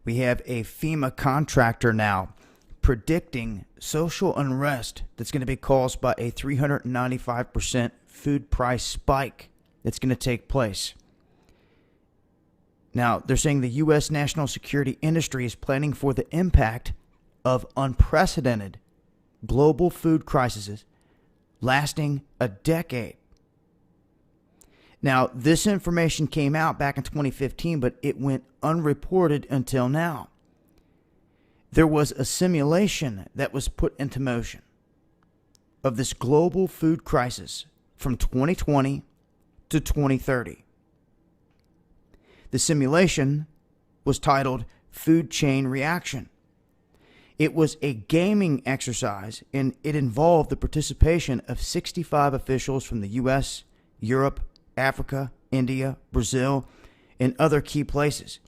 We have a FEMA contractor now predicting social unrest that's going to be caused by a 395% food price spike that's going to take place. Now, they're saying the U.S. national security industry is planning for the impact of unprecedented global food crises lasting a decade. Now, this information came out back in 2015, but it went unreported until now. There was a simulation that was put into motion of this global food crisis from 2020 to 2030. The simulation was titled Food Chain Reaction. It was a gaming exercise, and it involved the participation of 65 officials from the U.S., Europe, Africa, India, Brazil, and other key places.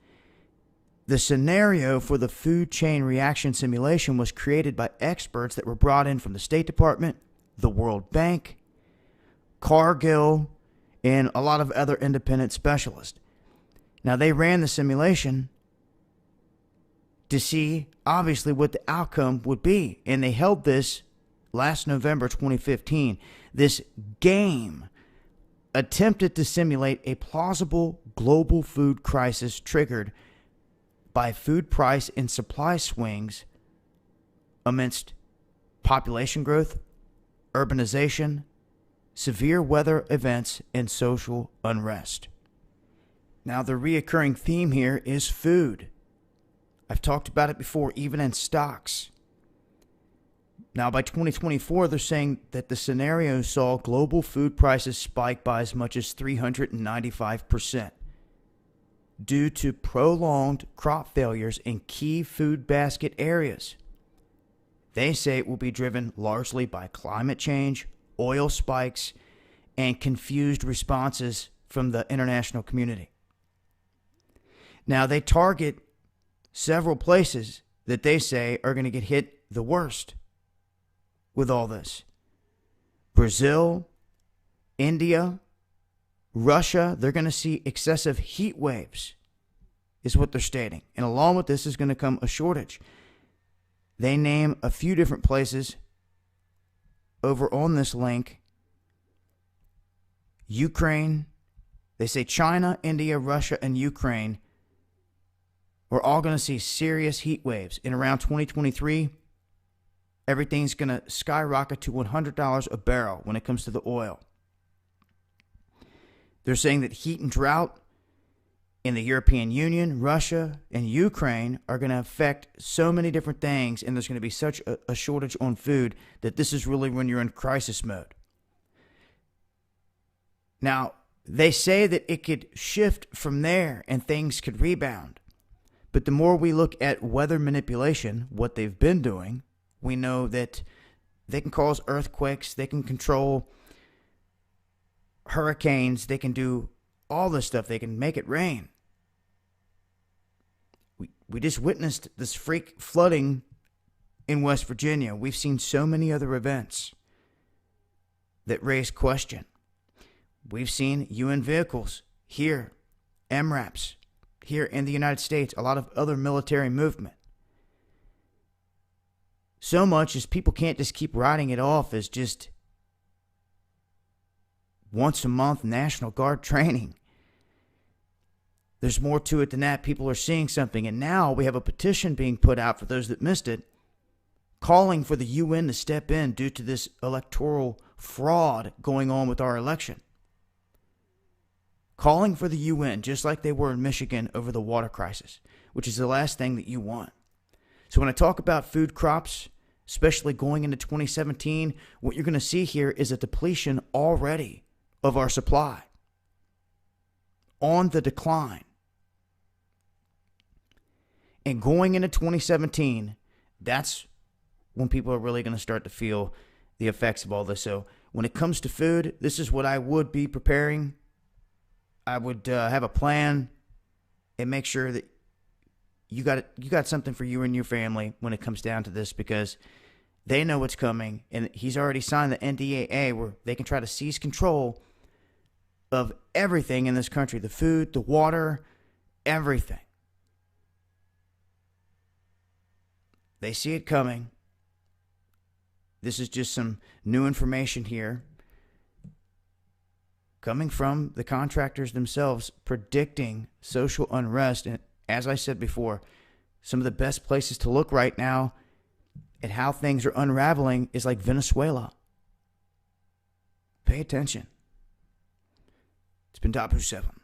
The scenario for the food chain reaction simulation was created by experts that were brought in from the State Department, the World Bank, Cargill, and a lot of other independent specialists. Now, they ran the simulation to see, obviously, what the outcome would be. And they held this last November 2015. This game attempted to simulate a plausible global food crisis triggered by food price and supply swings amidst population growth, urbanization, severe weather events, and social unrest. Now, the reoccurring theme here is food. I've talked about it before, even in stocks. Now, by 2024, they're saying that the scenario saw global food prices spike by as much as 395% due to prolonged crop failures in key food basket areas. They say it will be driven largely by climate change, oil spikes, and confused responses from the international community. Now, they target several places that they say are going to get hit the worst with all this. Brazil, India, Russia, they're going to see excessive heat waves, is what they're stating. And along with this is going to come a shortage. They name a few different places over on this link. Ukraine, they say China, India, Russia, and Ukraine, we're all going to see serious heat waves. In around 2023, everything's going to skyrocket to $100 a barrel when it comes to the oil. They're saying that heat and drought in the European Union, Russia, and Ukraine are going to affect so many different things, and there's going to be such a shortage on food that this is really when you're in crisis mode. Now, they say that it could shift from there and things could rebound. But the more we look at weather manipulation, what they've been doing, we know that they can cause earthquakes, they can control hurricanes, they can do all this stuff, they can make it rain. We just witnessed this freak flooding in West Virginia. We've seen so many other events that raise question. We've seen UN vehicles here, MRAPs, here in the United States, a lot of other military movement. So much as people can't just keep writing it off as just once a month National Guard training. There's more to it than that. People are seeing something. And now we have a petition being put out for those that missed it, calling for the UN to step in due to this electoral fraud going on with our election. Calling for the UN, just like they were in Michigan over the water crisis, which is the last thing that you want. So when I talk about food crops, especially going into 2017, what you're going to see here is a depletion already of our supply. On the decline. And going into 2017, that's when people are really going to start to feel the effects of all this. So when it comes to food, this is what I would be preparing. I would have a plan and make sure that you got something for you and your family when it comes down to this, because they know what's coming, and he's already signed the NDAA where they can try to seize control of everything in this country, the food, the water, everything. They see it coming. This is just some new information here coming from the contractors themselves, predicting social unrest. And as I said before, some of the best places to look right now at how things are unraveling is like Venezuela. Pay attention. It's been Dabu 7.